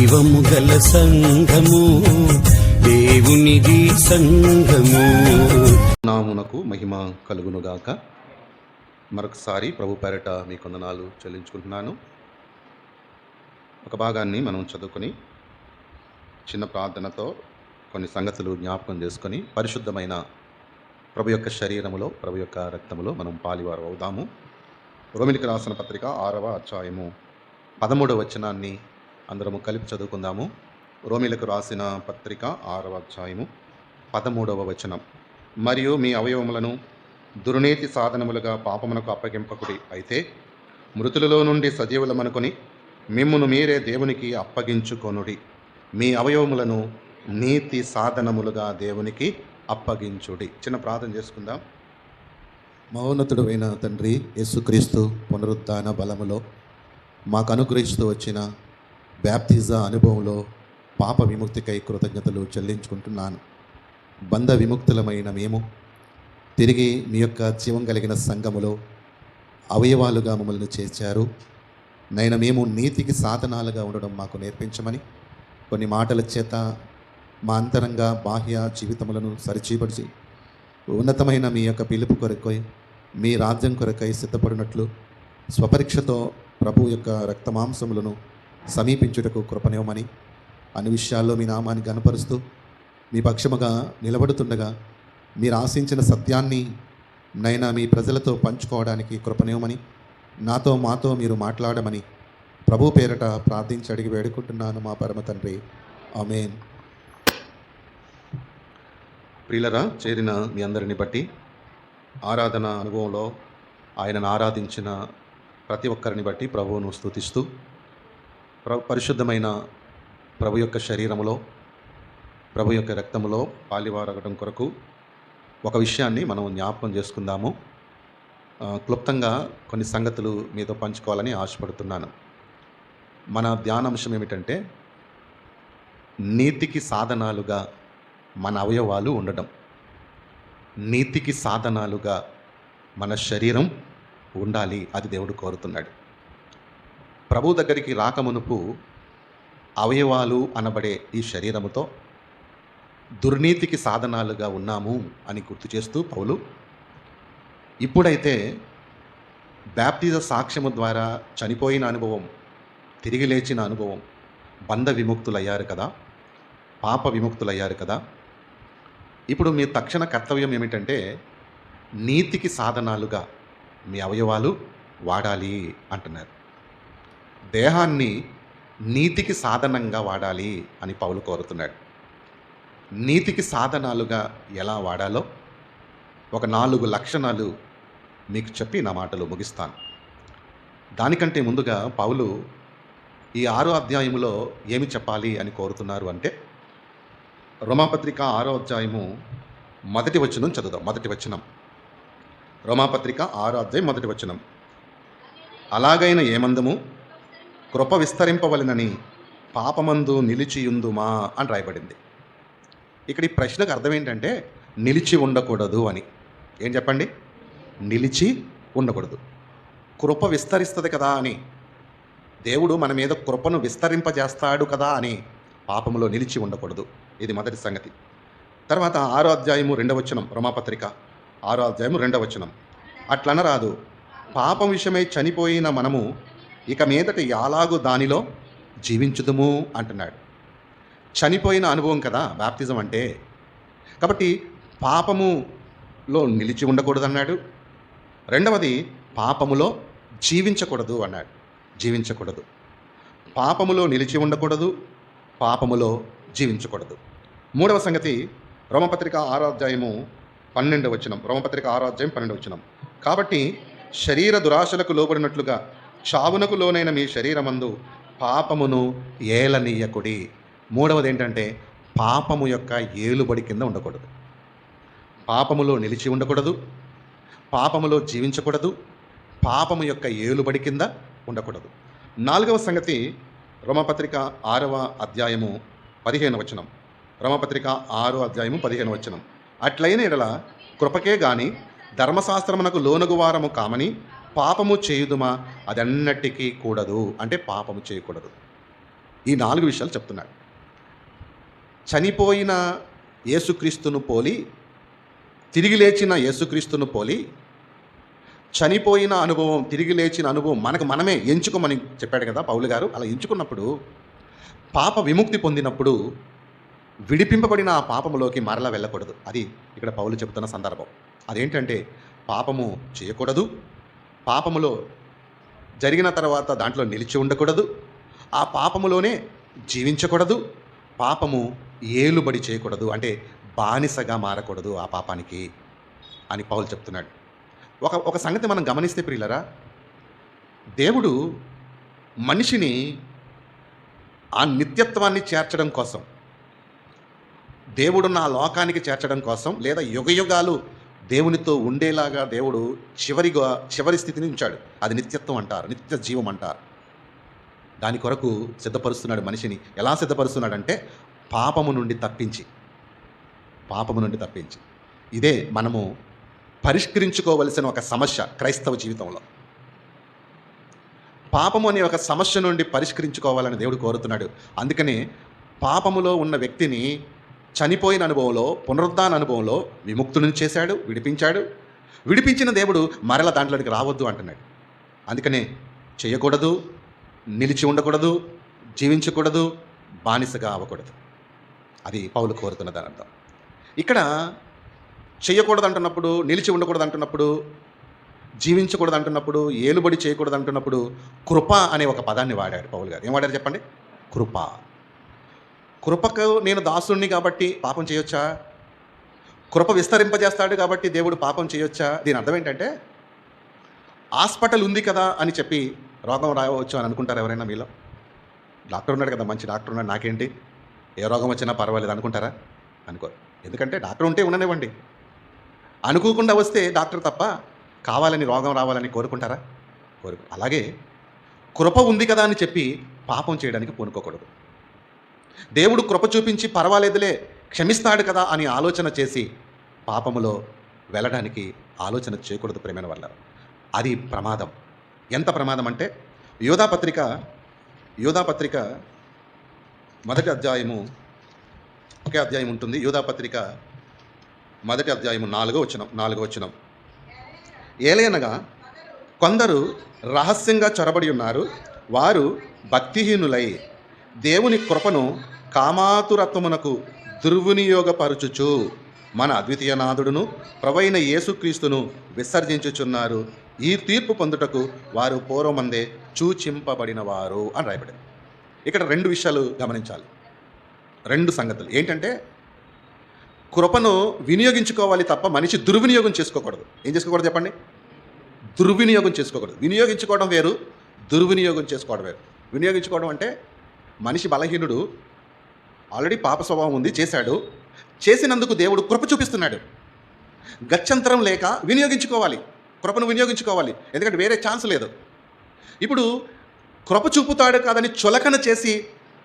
జీవము గల సంఘము, దేవునిది సంఘము. నామునకు మహిమ కలుగునుగాక. మరొకసారి ప్రభు పేరట మీ కొందనాలు చెల్లించుకుంటున్నాను. ఒక భాగాన్ని మనం చదువుకొని చిన్న ప్రార్థనతో కొన్ని సంగతులు జ్ఞాపకం చేసుకొని పరిశుద్ధమైన ప్రభు యొక్క శరీరములో, ప్రభు యొక్క రక్తములో మనం పాలివారు అవుదాము. రోమిలికి రాసిన పత్రిక 6వ అధ్యాయము 13వ వచనాన్ని అందరము కలిపి చదువుకుందాము. రోమిలకు రాసిన పత్రిక 6వ అధ్యాయము 13వ వచనం. మరియు మీ అవయవములను దుర్నీతి సాధనములుగా పాపమునకు అప్పగింపకుడి, అయితే మృతులలో నుండి సజీవులమనుకొని మిమ్మును మీరే దేవునికి అప్పగించుకొనుడి. మీ అవయవములను నీతి సాధనములుగా దేవునికి అప్పగించుడి. చిన్న ప్రార్థన చేసుకుందాం. మహోన్నతుడు అయిన తండ్రి యేసుక్రీస్తు పునరుత్థాన బలములో మాకు అనుగ్రహిస్తూ వచ్చిన బ్యాప్తిజ అనుభవంలో పాప విముక్తికై కృతజ్ఞతలు చెల్లించుకుంటున్నాను. బంధ విముక్తులమైన మేము తిరిగి మీ యొక్క జీవం కలిగిన సంఘములో అవయవాలుగా మమ్మల్ని చేర్చారు. నైనా మేము నీతికి సాధనాలుగా ఉండడం మాకు నేర్పించమని, కొన్ని మాటల చేత మా అంతరంగ బాహ్య జీవితములను సరిచూపరిచి ఉన్నతమైన మీ యొక్క పిలుపు కొరకై, మీ రాజ్యం కొరకై సిద్ధపడినట్లు స్వపరీక్షతో ప్రభు యొక్క రక్తమాంసములను సమీపించుటకు కృపనివ్వమని, అన్ని విషయాల్లో మీ నామాన్ని గనపరుస్తూ మీ పక్షముగా నిలబడుతుండగా మీరు ఆశించిన సత్యాన్ని నైనా మీ ప్రజలతో పంచుకోవడానికి కృపనివ్వమని, నాతో మాతో మీరు మాట్లాడమని ప్రభు పేరట ప్రార్థించి అడిగి వేడుకుంటున్నాను మా పరమ తండ్రి. ఆమేన్. ప్రియులరా, చేరిన మీ అందరిని బట్టి, ఆరాధన అనుభవంలో ఆయనను ఆరాధించిన ప్రతి ఒక్కరిని బట్టి ప్రభువును స్తుతిస్తూ, పరిశుద్ధమైన ప్రభు యొక్క శరీరములో, ప్రభు యొక్క రక్తములో పాలివారగడం కొరకు ఒక విషయాన్ని మనం జ్ఞాపకం చేసుకుందాము. క్లుప్తంగా కొన్ని సంగతులు మీతో పంచుకోవాలని ఆశపడుతున్నాను. మన ధ్యానాంశం ఏమిటంటే, నీతికి సాధనాలుగా మన అవయవాలు ఉండడం. నీతికి సాధనాలుగా మన శరీరం ఉండాలి, అది దేవుడు కోరుతున్నాడు. ప్రభు దగ్గరికి రాకమునుపు అవయవాలు అనబడే ఈ శరీరముతో దుర్నీతికి సాధనాలుగా ఉన్నాము అని గుర్తు చేస్తూ పౌలు, ఇప్పుడైతే బ్యాప్తిజ సాక్ష్యము ద్వారా చనిపోయిన అనుభవం, తిరిగి లేచిన అనుభవం, బంధ విముక్తులయ్యారు కదా, పాప విముక్తులయ్యారు కదా, ఇప్పుడు మీ తక్షణ కర్తవ్యం ఏమిటంటే నీతికి సాధనాలుగా మీ అవయవాలు వాడాలి అంటున్నారు. దేహాన్ని నీతికి సాధనంగా వాడాలి అని పౌలు కోరుతున్నాడు. నీతికి సాధనాలుగా ఎలా వాడాలో ఒక 4 లక్షణాలు మీకు చెప్పి నా మాటలు ముగిస్తాను. దానికంటే ముందుగా పౌలు ఈ 6వ అధ్యాయములో ఏమి చెప్పాలి అని కోరుతున్నారు అంటే, రోమాపత్రిక 6వ అధ్యాయము 1వ వచనం చదువుదాం. 1వ వచనం, రోమాపత్రిక 6వ అధ్యాయం 1వ వచనం. అలాగైన ఏమందము, కృప విస్తరింపవలెనని పాపమందు నిలిచియుందుమా అని రాయబడింది. ఇక్కడ ఈ ప్రశ్నకు అర్థం ఏంటంటే నిలిచి ఉండకూడదు అని. ఏం చెప్పండి? నిలిచి ఉండకూడదు. కృప విస్తరిస్తుంది కదా అని, దేవుడు మన మీద కృపను విస్తరింపజేస్తాడు కదా అని పాపములో నిలిచి ఉండకూడదు. ఇది మొదటి సంగతి. తర్వాత 6వ అధ్యాయము 2వ వచనం, రోమాపత్రిక 6వ అధ్యాయము 2వ వచనం. అట్లనరాదు, పాపం విషయమై చనిపోయిన మనము ఇక మీదట యాలాగు దానిలో జీవించుదుము అంటున్నాడు. చనిపోయిన అనుభవం కదా బాప్తిజం అంటే. కాబట్టి పాపములో నిలిచి ఉండకూడదు అన్నాడు. రెండవది, పాపములో జీవించకూడదు అన్నాడు. జీవించకూడదు. పాపములో నిలిచి ఉండకూడదు, పాపములో జీవించకూడదు. మూడవ సంగతి, రోమపత్రిక 6వ అధ్యాయము 12వ వచనం. రోమపత్రిక 6వ అధ్యాయం 12వ వచనం. కాబట్టి శరీర దురాశలకు లోబడినట్లుగా చావునకు లోనైన మీ శరీరమందు పాపమును ఏలనీయకుడి. మూడవది ఏంటంటే, పాపము యొక్క ఏలుబడి కింద ఉండకూడదు. పాపములో నిలిచి ఉండకూడదు, పాపములో జీవించకూడదు, పాపము యొక్క ఏలుబడి కింద ఉండకూడదు. 4వ సంగతి, రోమపత్రిక 6వ అధ్యాయము 15వ వచనం. రోమపత్రిక 6వ అధ్యాయము 15వ వచనం. అట్లైన ఎడల కృపకే గాని ధర్మశాస్త్రమునకు లోనగు వారము కామని పాపము చేయుదుమా, అదన్నటికీ కూడదు. అంటే పాపము చేయకూడదు. ఈ 4 విషయాలు చెప్తున్నాడు. చనిపోయిన యేసుక్రీస్తును పోలి, తిరిగి లేచిన యేసుక్రీస్తును పోలి, చనిపోయిన అనుభవం, తిరిగి లేచిన అనుభవం మనమే ఎంచుకోమని చెప్పాడు కదా పౌలు గారు. అలా ఎంచుకున్నప్పుడు, పాప విముక్తి పొందినప్పుడు విడిపింపబడిన ఆ పాపములోకి మరలా వెళ్ళకూడదు. అది ఇక్కడ పౌలు చెబుతున్న సందర్భం. అదేంటంటే పాపము చేయకూడదు, పాపములో జరిగిన తర్వాత దాంట్లో నిలిచి ఉండకూడదు, ఆ పాపములోనే జీవించకూడదు, పాపము ఏలుబడి చేయకూడదు, అంటే బానిసగా మారకూడదు ఆ పాపానికి అని పౌలు చెప్తున్నాడు. ఒక సంగతి మనం గమనిస్తే ప్రియులరా, దేవుడు మనిషిని ఆ నిత్యత్వాన్ని చేర్చడం కోసం, దేవుడు నా లోకానికి చేర్చడం కోసం, లేదా యుగయుగాలు దేవునితో ఉండేలాగా దేవుడు చివరి స్థితిని ఉంచాడు. అది నిత్యత్వం అంటారు, నిత్య జీవం అంటారు. దాని కొరకు సిద్ధపరుస్తున్నాడు మనిషిని. ఎలా సిద్ధపరుస్తున్నాడంటే పాపము నుండి తప్పించి. ఇదే మనము పరిష్కరించుకోవలసిన ఒక సమస్య క్రైస్తవ జీవితంలో. పాపము అనే ఒక సమస్య నుండి పరిష్కరించుకోవాలని దేవుడు కోరుతున్నాడు. అందుకనే పాపములో ఉన్న వ్యక్తిని చనిపోయిన అనుభవంలో, పునరుద్ధాన అనుభవంలో విముక్తులను చేశాడు, విడిపించిన దేవుడు మరల దాంట్లోకి రావద్దు అంటున్నాడు. అందుకనే చేయకూడదు, నిలిచి ఉండకూడదు, జీవించకూడదు, బానిసగా అవ్వకూడదు. అది పౌలు కోరుతున్న దాని అర్థం. ఇక్కడ చేయకూడదు అంటున్నప్పుడు, నిలిచి ఉండకూడదు అంటున్నప్పుడు, జీవించకూడదు అంటున్నప్పుడు, ఏలుబడి చేయకూడదు అంటున్నప్పుడు కృప అనే ఒక పదాన్ని వాడాడు పౌలు గారు. ఏం వాడారు చెప్పండి? కృపకు నేను దాసుణ్ణి కాబట్టి పాపం చేయొచ్చా? కృప విస్తరింపజేస్తాడు కాబట్టి దేవుడు పాపం చేయొచ్చా? దీని అర్థం ఏంటంటే, హాస్పిటల్ ఉంది కదా అని చెప్పి రోగం రావచ్చు అని అనుకుంటారు ఎవరైనా మీలో? డాక్టర్ ఉన్నాడు కదా, మంచి డాక్టర్ ఉన్నాడు, నాకేంటి, ఏ రోగం వచ్చినా పర్వాలేదు అనుకుంటారా? అనుకోరు. ఎందుకంటే డాక్టర్ ఉంటే ఉండనివ్వండి. అనుకోకుండా వస్తే డాక్టర్ తప్ప కావాలని రోగం రావాలని కోరుకుంటారా? అలాగే కృప ఉంది కదా అని చెప్పి పాపం చేయడానికి పూనుకోకూడదు. దేవుడు కృప చూపించి పర్వాలేదులే, క్షమిస్తాడు కదా అని ఆలోచన చేసి పాపములో వెళ్ళడానికి ఆలోచన చేయకూడదు ప్రేమైన వల్ల. అది ప్రమాదం. ఎంత ప్రమాదం అంటే, యోధాపత్రిక మొదటి అధ్యాయము, ఒకే అధ్యాయం ఉంటుంది. యోధాపత్రిక మొదటి అధ్యాయము 4వ వచనం. ఏలయనగా కొందరు రహస్యంగా చొరబడి ఉన్నారు, వారు భక్తిహీనులై దేవుని కృపను కామాతురత్వమునకు దుర్వినియోగపరచుచు మన అద్వితీయనాథుడును ప్రభువైన యేసుక్రీస్తును విసర్జించుచున్నారు. ఈ తీర్పు పొందుటకు వారు పూర్వమందే సూచింపబడినవారు అని రాయబడింది. ఇక్కడ 2 విషయాలు గమనించాలి, 2 సంగతులు. ఏంటంటే, కృపను వినియోగించుకోవాలి తప్ప మనిషి దుర్వినియోగం చేసుకోకూడదు. ఏం చేసుకోకూడదు చెప్పండి? దుర్వినియోగం చేసుకోకూడదు. వినియోగించుకోవడం వేరు, దుర్వినియోగం చేసుకోవడం వేరు. వినియోగించుకోవడం అంటే, మనిషి బలహీనుడు, ఆల్రెడీ పాప స్వభావం ఉంది, చేసినందుకు దేవుడు కృప చూపిస్తున్నాడు. గత్యంతరం లేక వినియోగించుకోవాలి, కృపను వినియోగించుకోవాలి. ఎందుకంటే వేరే ఛాన్స్ లేదు. ఇప్పుడు కృప చూపుతాడు కాదని చులకన చేసి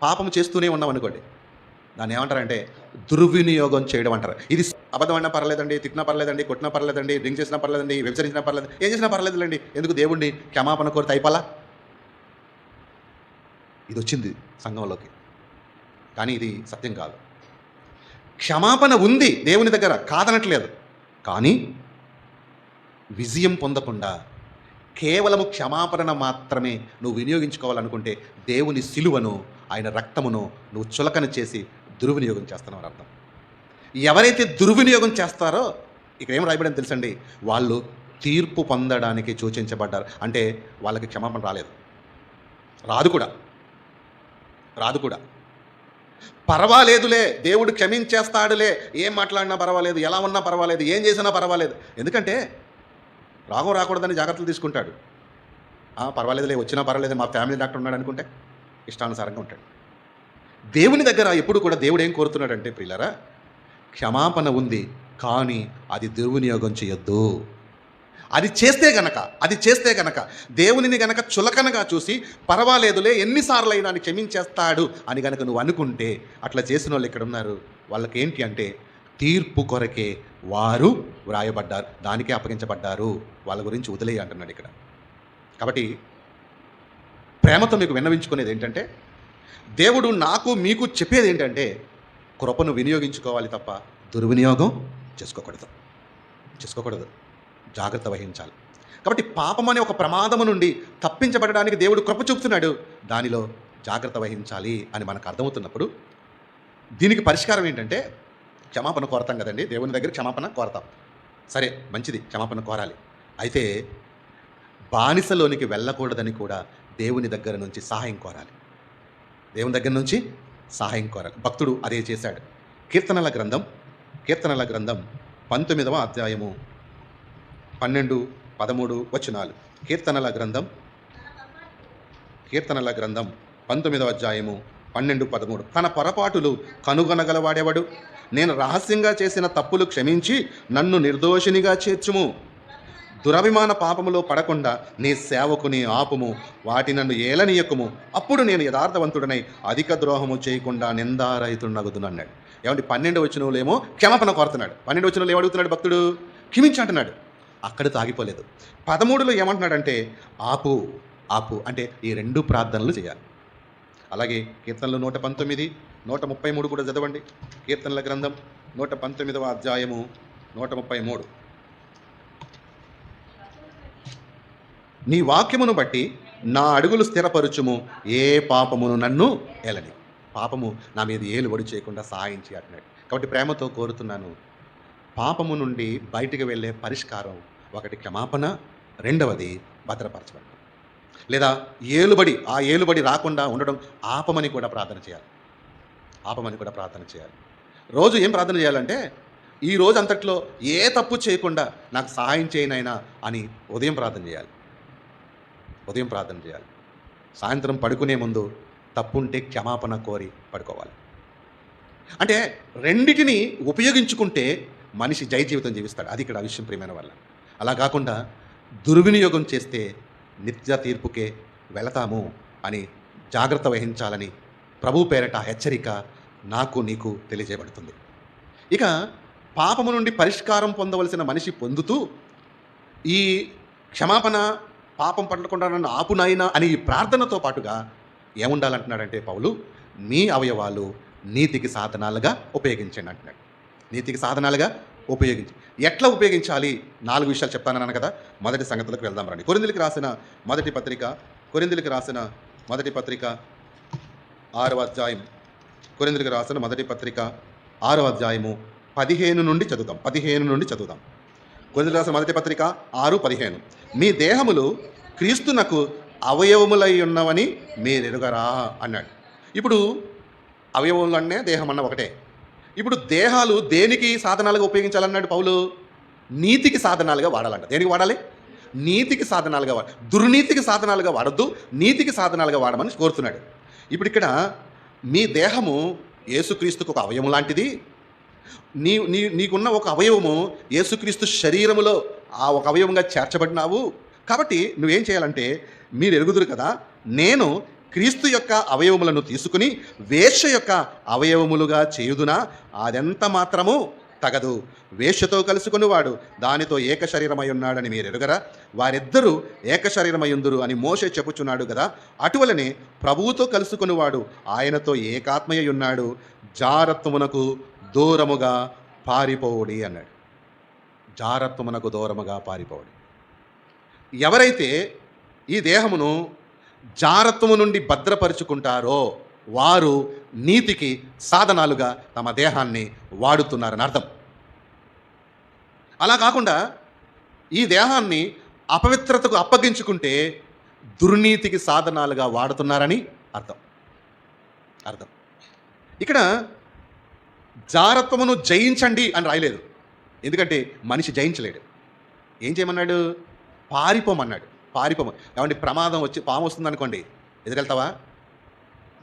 పాపం చేస్తూనే ఉన్నాం అనుకోండి, దాన్ని ఏమంటారంటే దుర్వినియోగం చేయడం అంటారు. ఇది అబద్ధం అన్నా పర్లేదండి, తిట్టినా పర్లేదండి, కొట్టినా పర్లేదండి, డ్రింక్ చేసినా పర్లేదండి, వ్యభిచరించినా పర్లేదు, ఏం చేసినా పర్లేదులేండి, ఎందుకు దేవుణ్ణి క్షమాపణ కోరితే అయిపోలా? ఇది వచ్చింది సంఘంలోకి, కానీ ఇది సత్యం కాదు. క్షమాపణ ఉంది దేవుని దగ్గర, కాదనట్లేదు. కానీ విజయం పొందకుండా కేవలము క్షమాపణ మాత్రమే నువ్వు వినియోగించుకోవాలనుకుంటే దేవుని సిలువను, ఆయన రక్తమును నువ్వు చులకన చేసి దుర్వినియోగం చేస్తున్నావు అర్థం. ఎవరైతే దుర్వినియోగం చేస్తారో, ఇక్కడ ఏం రాయబడింది తెలుసండి, వాళ్ళు తీర్పు పొందడానికి సూచించబడ్డారు. అంటే వాళ్ళకి క్షమాపణ రాదు కూడా. పర్వాలేదులే, దేవుడు క్షమించేస్తాడులే, ఏం మాట్లాడినా పర్వాలేదు, ఎలా ఉన్నా పర్వాలేదు, ఏం చేసినా పర్వాలేదు. ఎందుకంటే రోగం రాకూడదని జాగ్రత్తలు తీసుకుంటాడు. పర్వాలేదులే, వచ్చినా పర్వాలేదు, మా ఫ్యామిలీ డాక్టర్ ఉన్నాడు అనుకుంటే ఇష్టానుసారంగా ఉంటాడు. దేవుని దగ్గర ఎప్పుడు కూడా దేవుడు ఏం కోరుతున్నాడంటే ప్రియులారా, క్షమాపణ ఉంది, కానీ అది దుర్వినియోగం చేయొద్దు. అది చేస్తే గనక దేవునిని గనక చులకనగా చూసి పర్వాలేదులే, ఎన్నిసార్లు అయినా క్షమించేస్తాడు అని గనక నువ్వు అనుకుంటే, అట్లా చేసిన వాళ్ళు ఇక్కడ ఉన్నారు. వాళ్ళకి ఏంటి అంటే తీర్పు కొరకే వారు వ్రాయబడ్డారు, దానికే అప్పగించబడ్డారు, వాళ్ళ గురించి వదిలేయి అంటున్నాడు ఇక్కడ. కాబట్టి ప్రేమతో మీకు విన్నవించుకునేది ఏంటంటే, దేవుడు నాకు మీకు చెప్పేది ఏంటంటే కృపను వినియోగించుకోవాలి తప్ప దుర్వినియోగం చేసుకోకూడదు. జాగ్రత్త వహించాలి. కాబట్టి పాపం అనే ఒక ప్రమాదము నుండి తప్పించబడడానికి దేవుడు కృప చూపుతున్నాడు. దానిలో జాగ్రత్త వహించాలి అని మనకు అర్థమవుతున్నప్పుడు దీనికి పరిష్కారం ఏంటంటే క్షమాపణ కోరతాం కదండి. దేవుని దగ్గర క్షమాపణ కోరతాం. సరే, మంచిది, క్షమాపణ కోరాలి. అయితే బానిసలోనికి వెళ్ళకూడదని కూడా దేవుని దగ్గర నుంచి సహాయం కోరాలి. దేవుని దగ్గర నుంచి సహాయం కోరాలి. భక్తుడు అదే చేశాడు. కీర్తనల గ్రంథం 19వ అధ్యాయము 12, 13 వచనాలు. కీర్తనల గ్రంథం 19వ అధ్యాయము 12, 13. తన పొరపాటులు కనుగొనగలవాడెవడు? నేను రహస్యంగా చేసిన తప్పులు క్షమించి నన్ను నిర్దోషినిగా చేర్చుము. దురభిమాన పాపములో పడకుండా నీ సేవకుని ఆపుము, వాటి నన్ను ఏలనీయకుము. అప్పుడు నేను యథార్థవంతుడనై అధిక ద్రోహము చేయకుండా నిందారహితుడనగుదును అన్నాడు. ఏమంటే 12వ వచనంలో క్షమాపణ కోరుతున్నాడు. 12వ వచనంలో ఏమడుగుతున్నాడు భక్తుడు? క్షమించంటున్నాడు. అక్కడితో ఆగిపోలేదు. 13లో ఏమంటున్నాడంటే ఆపు అంటే ఈ 2 ప్రార్థనలు చేయాలి. అలాగే కీర్తనలు 119, 133 కూడా చదవండి. కీర్తనల గ్రంథం 119వ అధ్యాయము 133. నీ వాక్యమును బట్టి నా అడుగులు స్థిరపరచుము, ఏ పాపమును నన్ను ఏలని. పాపము నా మీద ఏలుబడి చేయకుండా సహాయం చేయాలన్నాడు. కాబట్టి ప్రేమతో కోరుతున్నాను, పాపము నుండి బయటికి వెళ్ళే పరిష్కారం ఒకటి క్షమాపణ, రెండవది భద్రపరచబడడం. లేదా ఆ ఏలుబడి రాకుండా ఉండడం ఆపమని కూడా ప్రార్థన చేయాలి. రోజు ఏం ప్రార్థన చేయాలంటే ఈ రోజు అంతట్లో ఏ తప్పు చేయకుండా నాకు సహాయం చేయనైనా అని ఉదయం ప్రార్థన చేయాలి. సాయంత్రం పడుకునే ముందు తప్పుంటే క్షమాపణ కోరి పడుకోవాలి. అంటే రెండిటిని ఉపయోగించుకుంటే మనిషి జయ జీవితం జీవిస్తాడు. అది ఇక్కడ విషయం ప్రియమైన వల్ల. అలా కాకుండా దుర్వినియోగం చేస్తే నిత్య తీర్పుకే వెళతాము అని జాగ్రత్త వహించాలని ప్రభు పేరట హెచ్చరిక నాకు నీకు తెలియజేయబడుతుంది. ఇక పాపము నుండి పరిష్కారం పొందవలసిన మనిషి పొందుతూ ఈ క్షమాపణ, పాపం పడకుండా నన్ను ఆపునాయినా అని ఈ ప్రార్థనతో పాటుగా ఏముండాలంటున్నాడంటే పౌలు, మీ అవయవాలు నీతికి సాధనాలుగా ఉపయోగించండి అంటున్నాడు. నీతికి సాధనాలుగా ఉపయోగించి ఎట్లా ఉపయోగించాలి? 4 విషయాలు చెప్తానన్నాను కదా. మొదటి సంగతులకు వెళ్దాం రండి. కొరింథీయులకు రాసిన మొదటి పత్రిక 6వ అధ్యాయం. కొరింథీయులకు రాసిన మొదటి పత్రిక 6వ అధ్యాయము 15 నుండి చదువుదాం. కొరింథీయులకు రాసిన మొదటి పత్రిక 6:15. మీ దేహములు క్రీస్తునకు అవయవములై ఉన్నవని మీరెరుగరా అన్నాడు. ఇప్పుడు అవయవములు అనే దేహం అన్న ఒకటే. ఇప్పుడు దేహాలు దేనికి సాధనాలుగా ఉపయోగించాలన్నాడు పౌలు? నీతికి సాధనాలుగా వాడాలంట. దేనికి వాడాలి? నీతికి సాధనాలుగా దుర్నీతికి సాధనాలుగా వాడద్దు, నీతికి సాధనాలుగా వాడమని కోరుతున్నాడు. ఇప్పుడు ఇక్కడ మీ దేహము యేసుక్రీస్తుకు ఒక అవయవం లాంటిది. నీకున్న ఒక అవయవము యేసుక్రీస్తు శరీరములో ఆ ఒక అవయవంగా చేర్చబడినావు. కాబట్టి నువ్వేం చేయాలంటే, మీరు ఎరుగుదురు కదా, నేను క్రీస్తు యొక్క అవయవములను తీసుకుని వేశ్య యొక్క అవయవములుగా చేయుదునా? అదెంత మాత్రము తగదు. వేశ్యతో కలుసుకునివాడు దానితో ఏక శరీరమై ఉన్నాడని మీరు ఎరుగరా? వారిద్దరూ ఏక శరీరమయుందురు అని మోషే చెప్పుచున్నాడు కదా. అటువలనే ప్రభువుతో కలుసుకునివాడు ఆయనతో ఏకాత్మయ్య ఉన్నాడు. జారత్వమునకు దూరముగా పారిపోవుడి అన్నాడు. జారత్వమునకు దూరముగా పారిపోవుడి. ఎవరైతే ఈ దేహమును జారత్వము నుండి భద్రపరుచుకుంటారో వారు నీతికి సాధనాలుగా తమ దేహాన్ని వాడుతున్నారని అర్థం. అలా కాకుండా ఈ దేహాన్ని అపవిత్రతకు అప్పగించుకుంటే దుర్నీతికి సాధనాలుగా వాడుతున్నారని అర్థం. ఇక్కడ జారత్వమును జయించండి అని రాయలేదు. ఎందుకంటే మనిషి జయించలేడు. ఏం చేయమన్నాడు? పారిపోమన్నాడు. ఏమంటే ప్రమాదం వచ్చి పాము వస్తుంది అనుకోండి, ఎదురెళ్తావా?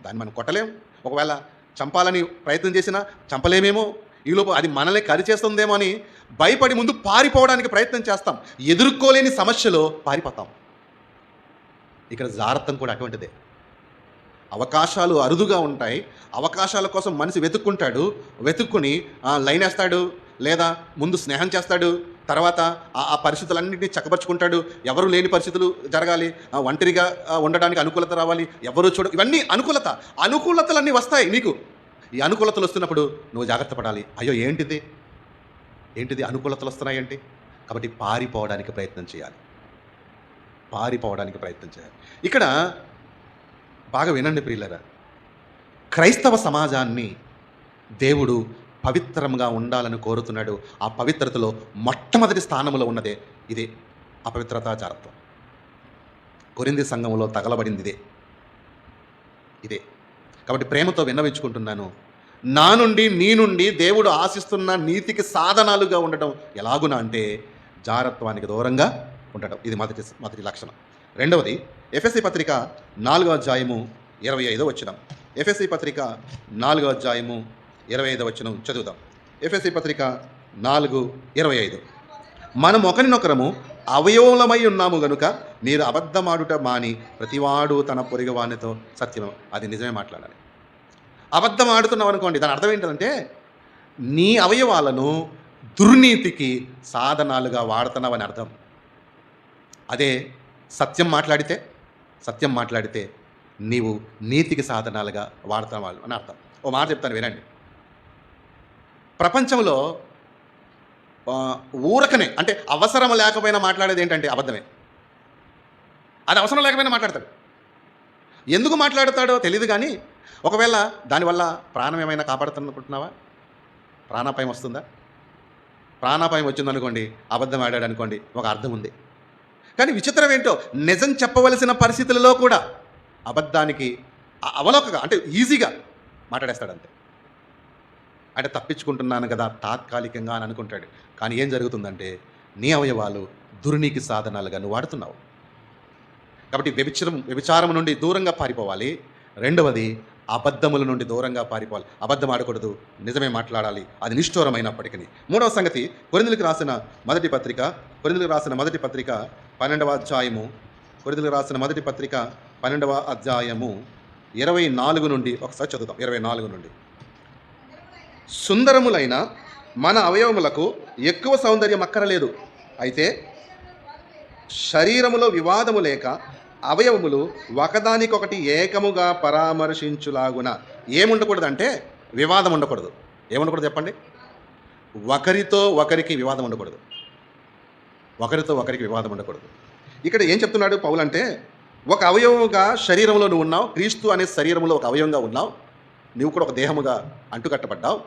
దాన్ని మనం కొట్టలేం. ఒకవేళ చంపాలని ప్రయత్నం చేసినా చంపలేమేమో. ఈలోపు అది మనల్ని కరిచేస్తుందేమో అని భయపడి ముందు పారిపోవడానికి ప్రయత్నం చేస్తాం. ఎదుర్కోలేని సమస్యలో పారిపోతాం. ఇక్కడ జాగ్రత్త కూడా అటువంటిదే. అవకాశాలు అరుదుగా ఉంటాయి. అవకాశాల కోసం మనిషి వెతుక్కుంటాడు. వెతుక్కుని లైన్ వేస్తాడు. లేదా ముందు స్నేహం చేస్తాడు, తర్వాత ఆ పరిస్థితులన్నింటినీ చక్కబరుచుకుంటాడు. ఎవరు లేని పరిస్థితులు జరగాలి, ఒంటరిగా ఉండడానికి అనుకూలత రావాలి, ఎవరు ఇవన్నీ అనుకూలతలన్నీ వస్తాయి నీకు. ఈ అనుకూలతలు వస్తున్నప్పుడు నువ్వు జాగ్రత్త పడాలి. అయ్యో ఏంటిది అనుకూలతలు వస్తున్నాయంటే, కాబట్టి పారిపోవడానికి ప్రయత్నం చేయాలి. ఇక్కడ బాగా వినండి ప్రియులరా, క్రైస్తవ సమాజాన్ని దేవుడు పవిత్రంగా ఉండాలని కోరుతున్నాడు. ఆ పవిత్రతలో మొట్టమొదటి స్థానంలో ఉన్నదే ఇదే అపవిత్రతా జారత్వం. కొరింథీ సంఘంలో తగలబడింది ఇదే. కాబట్టి ప్రేమతో విన్నవించుకుంటున్నాను, నా నుండి నీ నుండి దేవుడు ఆశిస్తున్న నీతికి సాధనాలుగా ఉండటం ఎలాగునా అంటే జారత్వానికి దూరంగా ఉండటం. ఇది మొదటి లక్షణం. రెండవది ఎఫెసీ పత్రిక 4వ అధ్యాయము 25వ వచనం. ఎఫెసీ పత్రిక 4వ అధ్యాయము 25వ వచనం చదువుదాం. ఎఫెసీ పత్రిక 4:25. మనం ఒకరినొకరము అవయవములమై ఉన్నాము గనుక మీరు అబద్ధమాడుట మాని ప్రతివాడు తన పొరుగువానితో సత్యం. అది నిజమే మాట్లాడాలి. అబద్ధం ఆడుతున్నావు అనుకోండి, దాని అర్థం ఏంటంటే నీ అవయవాలను దుర్నీతికి సాధనాలుగా వాడుతున్నావని అర్థం. అదే సత్యం మాట్లాడితే నీవు నీతికి సాధనాలుగా వాడుతున్నావు అని అర్థం. ఓ మాట చెప్తాను వినండి. ప్రపంచంలో ఊరకనే, అంటే అవసరం లేకపోయినా మాట్లాడేది ఏంటంటే అబద్ధమే. అది అవసరం లేకపోయినా మాట్లాడతాడు. ఎందుకు మాట్లాడతాడో తెలియదు, కానీ ఒకవేళ దానివల్ల ప్రాణం ఏమైనా కాపాడుతున్నట్టున్నావా? ప్రాణాపాయం వస్తుందా? ప్రాణాపాయం వచ్చిందనుకోండి, అబద్ధం ఆడాడు అనుకోండి, ఒక అర్థం ఉంది. కానీ విచిత్రం ఏంటో, నిజం చెప్పవలసిన పరిస్థితులలో కూడా అబద్ధానికి అవలోకగా, అంటే ఈజీగా మాట్లాడేస్తాడంతే. అంటే తప్పించుకుంటున్నాను కదా తాత్కాలికంగా అని అనుకుంటాడు. కానీ ఏం జరుగుతుందంటే నీ అవయవాలు దుర్నీతి సాధనాలుగా నువ్వు వాడుతున్నావు. కాబట్టి వ్యభిచారం నుండి దూరంగా పారిపోవాలి. రెండవది అబద్ధముల నుండి దూరంగా పారిపోవాలి. అబద్ధం ఆడకూడదు, నిజమే మాట్లాడాలి, అది నిష్ఠూరమైనప్పటికీ. మూడవ సంగతి, కొరింథీయులకు రాసిన మొదటి పత్రిక 12వ అధ్యాయము 24 నుండి ఒకసారి చదువుతాం. 24 నుండి. సుందరములైన మన అవయవములకు ఎక్కువ సౌందర్యం అక్కరలేదు, అయితే శరీరములో వివాదము లేక అవయవములు ఒకదానికొకటి ఏకముగా పరామర్శించులాగున ఏముండకూడదంటే వివాదం ఉండకూడదు. ఏముండకూడదు చెప్పండి? ఒకరితో ఒకరికి వివాదం ఉండకూడదు. ఇక్కడ ఏం చెప్తున్నాడు పౌలు అంటే, ఒక అవయవముగా శరీరంలో నువ్వు ఉన్నావు, క్రీస్తు అనే శరీరంలో ఒక అవయవంగా ఉన్నావు, నువ్వు కూడా ఒక దేహముగా అంటుకట్టబడ్డావు.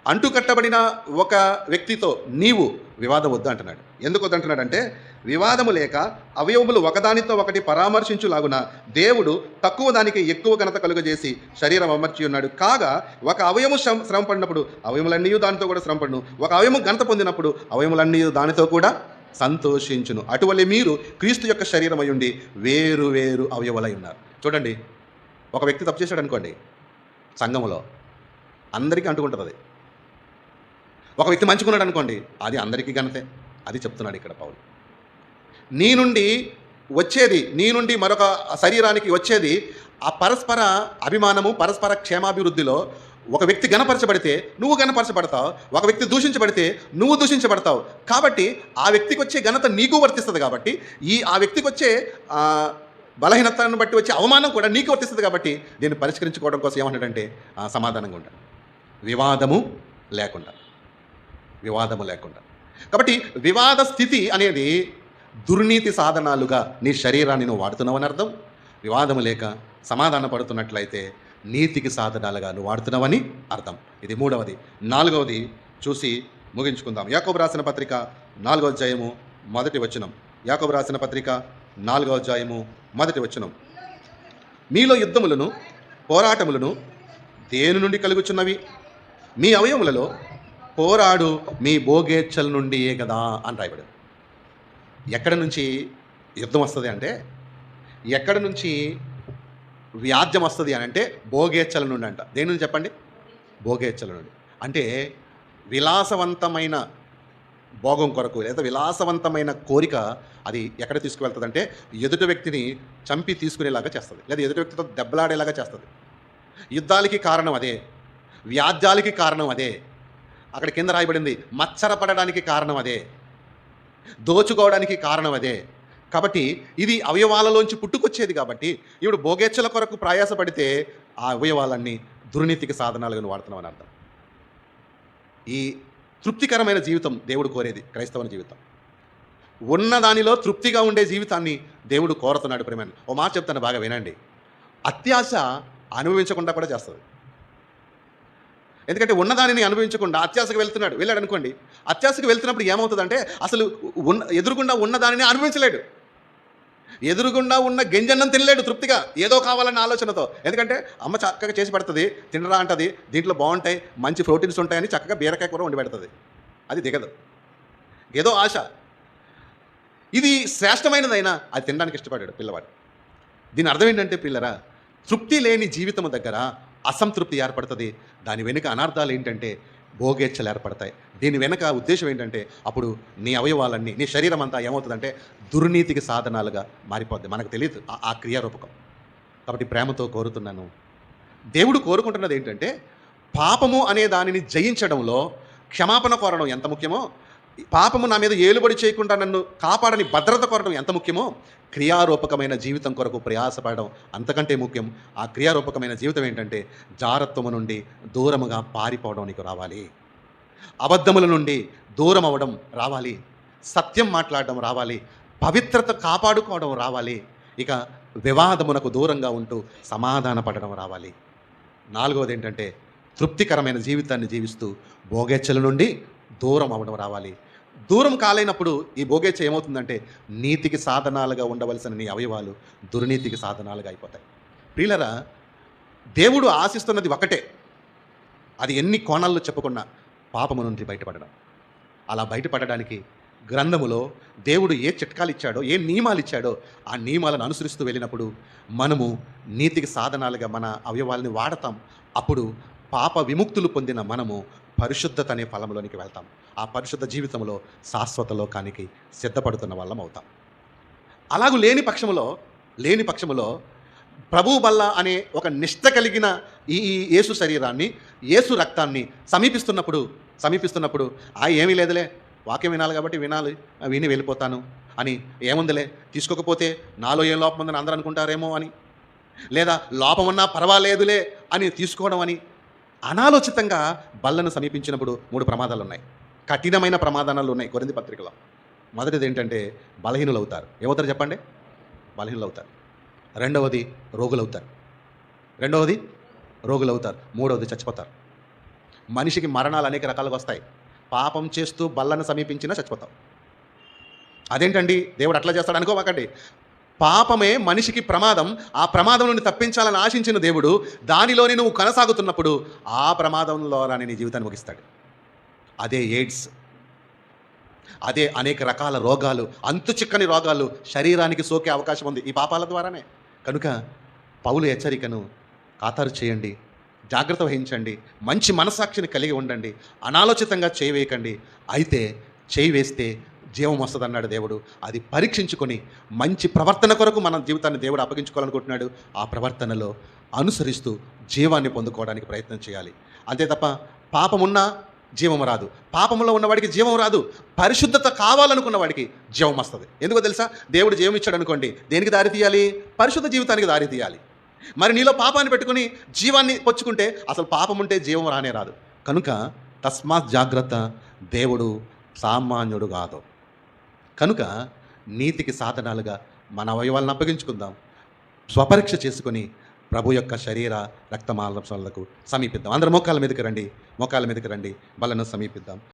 అంటుకట్టబడిన ఒక వ్యక్తితో నీవు వివాదం వద్దు అంటున్నాడు. ఎందుకు వద్దంటున్నాడు అంటే, వివాదము లేక అవయవములు ఒకదానితో ఒకటి పరామర్శించులాగున దేవుడు తక్కువ దానికి ఎక్కువ ఘనత కలుగజేసి శరీరం అమర్చి ఉన్నాడు. కాగా ఒక అవయము శ్రమ పడినప్పుడు అవయములన్నీ దానితో కూడా శ్రమ పడును, ఒక అవయము ఘనత పొందినప్పుడు అవయములన్నీ దానితో కూడా సంతోషించును. అటువలే మీరు క్రీస్తు యొక్క శరీరం అయి ఉండి వేరు వేరు అవయవులై ఉన్నారు. చూడండి, ఒక వ్యక్తి తప్పు చేశాడు అనుకోండి, సంఘములో అందరికీ అంటుకుంటుంది అది. ఒక వ్యక్తి మంచుకున్నాడు అనుకోండి, అది అందరికీ ఘనతే. అది చెప్తున్నాడు ఇక్కడ పౌలు. నీ నుండి మరొక శరీరానికి వచ్చేది ఆ పరస్పర అభిమానము, పరస్పర క్షేమాభివృద్ధిలో. ఒక వ్యక్తి గణపరచబడితే నువ్వు గణపరచబడతావు, ఒక వ్యక్తి దూషించబడితే నువ్వు దూషించబడతావు. కాబట్టి ఆ వ్యక్తికి వచ్చే ఘనత నీకు వర్తిస్తుంది. కాబట్టి ఆ వ్యక్తికి వచ్చే బలహీనతను బట్టి వచ్చే అవమానం కూడా నీకు వర్తిస్తుంది. కాబట్టి దీన్ని పరిష్కరించుకోవడం కోసం ఏమంటాడంటే సమాధానంగా ఉంటాడు, వివాదము లేకుండా. కాబట్టి వివాద స్థితి అనేది దుర్నీతి సాధనాలుగా నీ శరీరాన్ని నువ్వు వాడుతున్నావని అర్థం. వివాదము లేక సమాధాన పడుతున్నట్లయితే నీతికి సాధనాలుగా నువ్వు వాడుతున్నావని అర్థం. ఇది మూడవది. నాలుగవది చూసి ముగించుకుందాం. యాకోబు రాసిన పత్రిక 4వ అధ్యాయము 1వ వచనం. యాకోబు రాసిన పత్రిక 4వ అధ్యాయము 1వ వచనం. మీలో యుద్ధములను పోరాటములను దేని నుండి కలుగుచున్నవి? మీ అవయములలో పోరాడు మీ భోగేచ్ఛల నుండియే కదా అని రాయబడింది. ఎక్కడి నుంచి యుద్ధం వస్తుంది అంటే, ఎక్కడి నుంచి వ్యాజ్యం వస్తుంది అని అంటే భోగేచ్ఛల నుండి అంట. దేని నుంచి చెప్పండి? భోగేచ్ఛల నుండి. అంటే విలాసవంతమైన భోగం కొరకు లేదా విలాసవంతమైన కోరిక అది ఎక్కడ తీసుకువెళ్తుంది అంటే ఎదుటి వ్యక్తిని చంపి తీసుకునేలాగా చేస్తుంది, లేదా ఎదుటి వ్యక్తితో దెబ్బలాడేలాగా చేస్తుంది. యుద్ధాలకి కారణం అదే, వ్యాజ్యాలకి కారణం అదే. అక్కడ కింద రాయబడింది, మచ్చరపడడానికి కారణం అదే, దోచుకోవడానికి కారణం అదే. కాబట్టి ఇది అవయవాలలోంచి పుట్టుకొచ్చేది. కాబట్టి ఇప్పుడు భోగేచ్ఛల కొరకు ప్రయాసపడితే ఆ అవయవాలన్నీ దుర్నీతికి సాధనాలుగా వాడుతున్నామని అర్థం. ఈ తృప్తికరమైన జీవితం దేవుడు కోరేది క్రైస్తవ జీవితం. ఉన్న దానిలో తృప్తిగా ఉండే జీవితాన్ని దేవుడు కోరుతున్నాడు. ప్రేమ, ఓ మాట చెప్తాను, బాగా వినండి. అత్యాశ అనుభవించకుండా కూడా చేస్తుంది. ఎందుకంటే ఉన్నదానిని అనుభవించకుండా అత్యాశకు వెళ్ళాడు అనుకోండి. అత్యాశకు వెళ్తున్నప్పుడు ఏమవుతుందంటే అసలు ఎదురుగుండా ఉన్నదానిని అనుభవించలేడు. ఎదురుగుండా ఉన్న గింజన్నం తినలేడు తృప్తిగా, ఏదో కావాలన్న ఆలోచనతో. ఎందుకంటే అమ్మ చక్కగా చేసి పెడుతుంది, తినరా అంటది, దీంట్లో బాగుంటాయి, మంచి ప్రోటీన్స్ ఉంటాయని చక్కగా బీరకాయ కూర వండి పెడుతుంది. అది దిగదు, ఏదో ఆశ. ఇది శ్రేష్టమైనదైనా అది తినడానికి ఇష్టపడాడు పిల్లవాడు. దీని అర్థం ఏంటంటే పిల్లరా, తృప్తి లేని జీవితం దగ్గర అసంతృప్తి ఏర్పడుతుంది. దాని వెనుక అనర్థాలు ఏంటంటే భోగేచ్ఛలు ఏర్పడతాయి. దీని వెనుక ఉద్దేశం ఏంటంటే అప్పుడు నీ అవయవాలన్నీ, నీ శరీరం అంతా ఏమవుతుందంటే దుర్నీతికి సాధనాలుగా మారిపోద్ది. మనకు తెలియదు ఆ క్రియారూపకం. కాబట్టి ప్రేమతో కోరుతున్నాను, దేవుడు కోరుకుంటున్నది ఏంటంటే పాపము అనే దానిని జయించడంలో క్షమాపణ కోరడం ఎంత ముఖ్యమో, పాపము నా మీద ఏలుబడి చేయకుండా నన్ను కాపాడని భద్రత కోరడం ఎంత ముఖ్యమో, క్రియారూపకమైన జీవితం కొరకు ప్రయాసపడడం అంతకంటే ముఖ్యం. ఆ క్రియారూపకమైన జీవితం ఏంటంటే జారత్వము నుండి దూరముగా పారిపోవడం నీకు రావాలి, అబద్ధముల నుండి దూరం అవ్వడం రావాలి, సత్యం మాట్లాడడం రావాలి, పవిత్రత కాపాడుకోవడం రావాలి, ఇక వివాదమునకు దూరంగా ఉంటూ సమాధాన పడడం రావాలి. నాలుగవది ఏంటంటే తృప్తికరమైన జీవితాన్ని జీవిస్తూ భోగేచ్ఛల నుండి దూరం అవ్వడం రావాలి. దూరం కాలేనప్పుడు ఈ భోగేచ్ఛ ఏమవుతుందంటే నీతికి సాధనాలుగా ఉండవలసిన నీ అవయవాలు దుర్నీతికి సాధనాలుగా అయిపోతాయి. ప్రియులరా, దేవుడు ఆశిస్తున్నది ఒకటే, అది ఎన్ని కోణాల్లో చెప్పుకున్నా పాపము నుండి బయటపడడం. అలా బయటపడడానికి గ్రంథములో దేవుడు ఏ చిట్కాలు ఇచ్చాడో, ఏ నియమాలు ఇచ్చాడో ఆ నియమాలను అనుసరిస్తూ వెళ్ళినప్పుడు మనము నీతికి సాధనాలుగా మన అవయవాల్ని వాడతాం. అప్పుడు పాప విముక్తులు పొందిన మనము పరిశుద్ధత అనే ఫలంలోనికి వెళ్తాం. ఆ పరిశుద్ధ జీవితంలో శాశ్వత లోకానికి సిద్ధపడుతున్న వాళ్ళం అవుతాం. అలాగూ లేని పక్షములో ప్రభు బల్ల అనే ఒక నిష్ట కలిగిన ఈ యేసు శరీరాన్ని, యేసు రక్తాన్ని సమీపిస్తున్నప్పుడు ఏమీ లేదులే, వాక్యం వినాలి కాబట్టి విని వెళ్ళిపోతాను అని, ఏముందిలే తీసుకోకపోతే నాలో ఏం లోపం ఉందని అందరూ అనుకుంటారేమో అని, లేదా లోపమన్నా పర్వాలేదులే అని తీసుకోవడం అని అనాలోచితంగా బల్లను సమీపించినప్పుడు 3 ప్రమాదాలు ఉన్నాయి. కఠినమైన ప్రమాదాలు ఉన్నాయి కొరింథీ పత్రికలో. మొదటిది ఏంటంటే బలహీనులు అవుతారు. ఏమవుతారు చెప్పండి? బలహీనులు అవుతారు. రెండవది రోగులు అవుతారు. మూడవది చచ్చిపోతారు. మనిషికి మరణాలు అనేక రకాలుగా వస్తాయి. పాపం చేస్తూ బల్లను సమీపించినా చచ్చిపోతాం. అదేంటండి దేవుడు అట్లా చేస్తాడు అనుకోవాకండి. పాపమే మనిషికి ప్రమాదం. ఆ ప్రమాదం నుండి తప్పించాలని ఆశించిన దేవుడు దానిలోని నువ్వు కొనసాగుతున్నప్పుడు ఆ ప్రమాదంలో రాని నీ జీవితాన్ని ముగిస్తాడు. అదే ఎయిడ్స్, అదే అనేక రకాల రోగాలు, అంతు చిక్కని రోగాలు శరీరానికి సోకే అవకాశం ఉంది ఈ పాపాల ద్వారానే. కనుక పౌలు హెచ్చరికను ఖాతరు చేయండి, జాగ్రత్త వహించండి, మంచి మనస్సాక్షిని కలిగి ఉండండి, అనాలోచితంగా చేయి వేయకండి. అయితే చేయి వేస్తే జీవం వస్తుంది అన్నాడు దేవుడు. అది పరీక్షించుకొని మంచి ప్రవర్తన కొరకు మన జీవితాన్ని దేవుడు అప్పగించుకోవాలనుకుంటున్నాడు. ఆ ప్రవర్తనలో అనుసరిస్తూ జీవాన్ని పొందుకోవడానికి ప్రయత్నం చేయాలి. అంతే తప్ప పాపమున్నా జీవం రాదు, పాపంలో ఉన్నవాడికి జీవం రాదు. పరిశుద్ధత కావాలనుకున్న వాడికి జీవం వస్తుంది. ఎందుకో తెలుసా? దేవుడు జీవం ఇచ్చాడు అనుకోండి, దేనికి దారి తీయాలి? పరిశుద్ధ జీవితానికి దారి తీయాలి. మరి నీలో పాపాన్ని పెట్టుకుని జీవాన్ని పొచ్చుకుంటే అసలు పాపం ఉంటే జీవం రానే రాదు. కనుక తస్మాత్ జాగ్రత్త, దేవుడు సామాన్యుడు కాదు. కనుక నీతికి సాధనాలుగా మన అవయవాలను అప్పగించుకుందాం, స్వపరీక్ష చేసుకొని ప్రభు యొక్క శరీర రక్తమాంసాలకు సమీపిద్దాం. అందరూ మోకాళ్ళ మీదకి రండి, బలను సమీపిద్దాం.